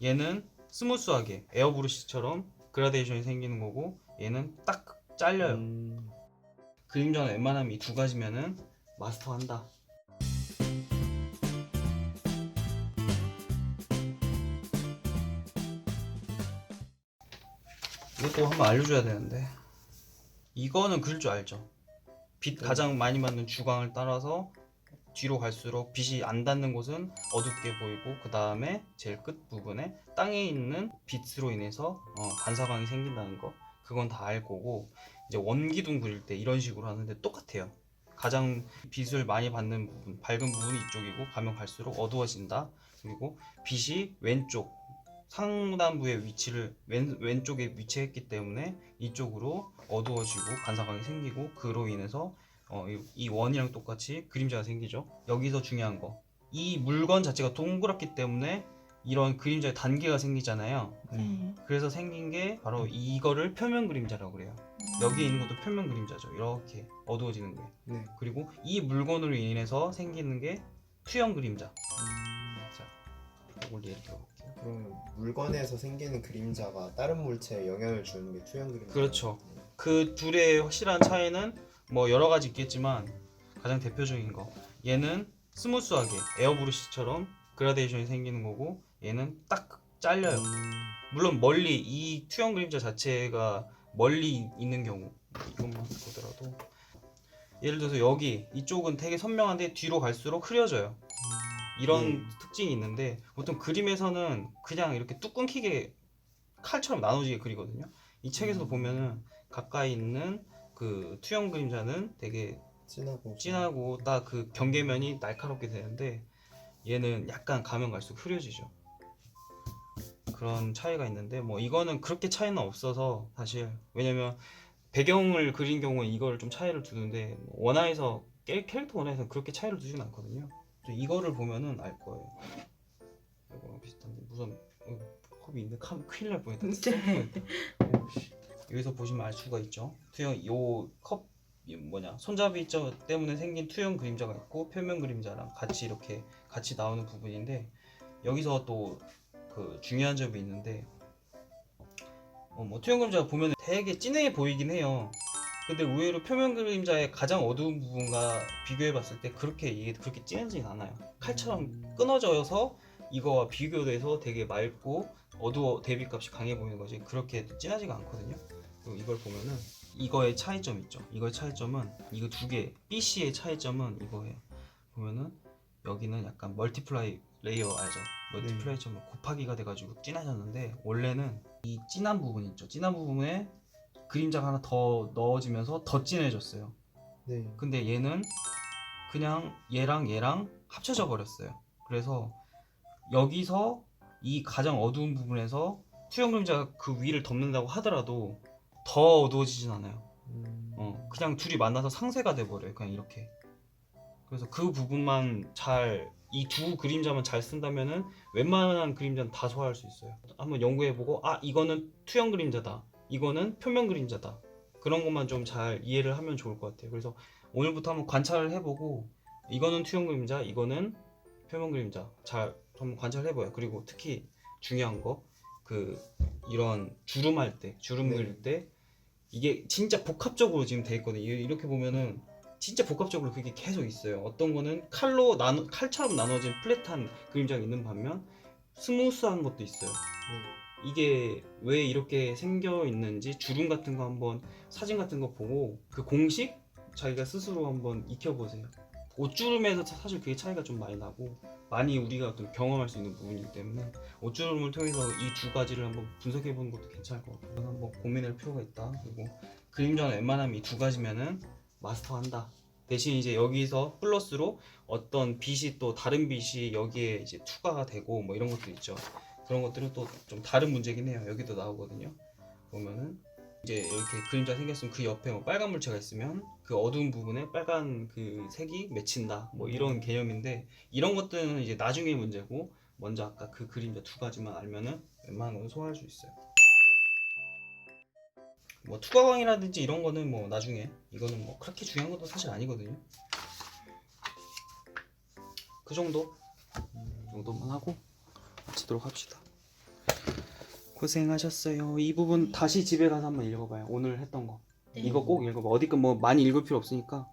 얘는 스무스하게 에어브러쉬처럼 그라데이션이 생기는 거고, 얘는 딱 잘려요. 그림자는 웬만하면 이 두 가지면은 마스터한다. 이것도 한번 알려줘야 되는데, 이거는 그릴 줄 알죠? 빛 가장 많이 받는 주광을 따라서 뒤로 갈수록 빛이 안 닿는 곳은 어둡게 보이고, 그 다음에 제일 끝 부분에 땅에 있는 빛으로 인해서 반사광이 생긴다는 거, 그건 다 알 거고, 이제 원기둥 그릴 때 이런 식으로 하는데 똑같아요. 가장 빛을 많이 받는 부분, 밝은 부분이 이쪽이고, 가면 갈수록 어두워진다. 그리고 빛이 왼쪽 상단부의 위치를 왼쪽에 위치했기 때문에 이쪽으로 어두워지고 반사광이 생기고, 그로 인해서 이 원이랑 똑같이 그림자가 생기죠. 여기서 중요한 거, 이 물건 자체가 동그랗기 때문에 이런 그림자의 단계가 생기잖아요. 그래서 생긴 게 바로 이거를 표면 그림자라고 그래요. 여기 있는 것도 표면 그림자죠. 이렇게 어두워지는 게. 네. 그리고 이 물건으로 인해서 생기는 게 투영 그림자. 자, 이걸 예를 들어볼게요. 그럼 물건에서 생기는 그림자가 다른 물체에 영향을 주는 게 투영 그림자. 그렇죠. 그 둘의 확실한 차이는 뭐 여러 가지 있겠지만, 가장 대표적인 거, 얘는 스무스하게 에어브러쉬처럼 그라데이션이 생기는 거고, 얘는 딱 잘려요. 물론 멀리, 이 투영 그림자 자체가 멀리 있는 경우, 이것만 보더라도 예를 들어서 여기 이쪽은 되게 선명한데 뒤로 갈수록 흐려져요. 이런 특징이 있는데, 보통 그림에서는 그냥 이렇게 뚝 끊기게 칼처럼 나눠지게 그리거든요. 이 책에서 보면은 가까이 있는 그 투영 그림자는 되게 진하고 딱 그 경계면이 날카롭게 되는데, 얘는 약간 가면 갈수록 흐려지죠. 그런 차이가 있는데, 뭐 이거는 그렇게 차이는 없어서 사실, 왜냐면 배경을 그린 경우에 이거를 좀 차이를 두는데, 원화에서 캐릭터 원화에서 그렇게 차이를 두진 않거든요. 이거를 보면은 알 거예요. 이거랑 비슷한데 무슨 컵이 있는데 큰일 날 뻔했다. 여기서 보시면 알 수가 있죠. 투영, 요 컵 손잡이 때문에 생긴 투영 그림자가 있고, 표면 그림자랑 같이 이렇게 같이 나오는 부분인데, 여기서 또 그 중요한 점이 있는데, 뭐 투영 그림자가 보면 되게 진해 보이긴 해요. 근데 의외로 표면 그림자의 가장 어두운 부분과 비교해 봤을 때 이게 그렇게 진하진 않아요. 칼처럼 끊어져서 이거와 비교돼서 되게 맑고 대비값이 강해 보이는 거지, 그렇게 진하지가 않거든요. 그리고 이걸 보면은 이거의 차이점 있죠. 이거의 차이점은, 이거 두 개 BC의 차이점은 이거예요. 보면은 여기는 약간 멀티플라이 레이어 알죠? 멀티플라이처럼 곱하기가 돼가지고 진해졌는데, 원래는 이 진한 부분 있죠. 진한 부분에 그림자가 하나 더 넣어지면서 더 진해졌어요. 네. 근데 얘는 그냥 얘랑 합쳐져 버렸어요. 그래서 여기서 이 가장 어두운 부분에서 투영 그림자가 그 위를 덮는다고 하더라도 더 어두워지진 않아요. 그냥 둘이 만나서 상쇄가 돼버려요. 그냥 이렇게. 그래서 그 부분만 이 두 그림자만 잘 쓴다면은 웬만한 그림자는 다 소화할 수 있어요. 한번 연구해보고, 이거는 투영 그림자다, 이거는 표면 그림자다, 그런 것만 좀 잘 이해를 하면 좋을 것 같아요. 그래서 오늘부터 한번 관찰을 해보고, 이거는 투영 그림자, 이거는 표면 그림자 잘 한번 관찰해봐요. 그리고 특히 중요한 거, 이런 주름 그릴 때 이게 진짜 복합적으로 지금 돼 있거든요. 이렇게 보면은 진짜 복합적으로 그게 계속 있어요. 어떤 거는 칼처럼 나눠진 플랫한 그림자가 있는 반면, 스무스한 것도 있어요. 이게 왜 이렇게 생겨 있는지 주름 같은 거 한번, 사진 같은 거 보고 그 공식 자기가 스스로 한번 익혀보세요. 옷주름에서 사실 그게 차이가 좀 많이 나고, 많이 우리가 어떤 경험할 수 있는 부분이기 때문에 옷주름을 통해서 이 두 가지를 한번 분석해 보는 것도 괜찮을 것 같아요. 한번 고민할 필요가 있다. 그리고 그림자는 웬만하면 이 두 가지면은 마스터한다. 대신 이제 여기서 플러스로 어떤 빛이, 또 다른 빛이 여기에 이제 투과가 되고 뭐 이런 것도 있죠. 그런 것들은 또 좀 다른 문제긴 해요. 여기도 나오거든요. 보면은 이제 이렇게 그림자 생겼으면 그 옆에 뭐 빨간 물체가 있으면 그 어두운 부분에 빨간 그 색이 맺힌다, 뭐 이런 개념인데, 이런 것들은 이제 나중에 문제고, 먼저 아까 그 그림자 두 가지만 알면은 웬만한 건 소화할 수 있어요. 뭐 투과광이라든지 이런 거는 뭐 나중에, 이거는 뭐 그렇게 중요한 것도 사실 아니거든요. 그 정도만 하고 마치도록 합시다. 고생하셨어요. 이 부분 다시 집에 가서 한번 읽어봐요. 오늘 했던 거. 네. 이거 꼭 읽어봐. 어디 거 뭐 많이 읽을 필요 없으니까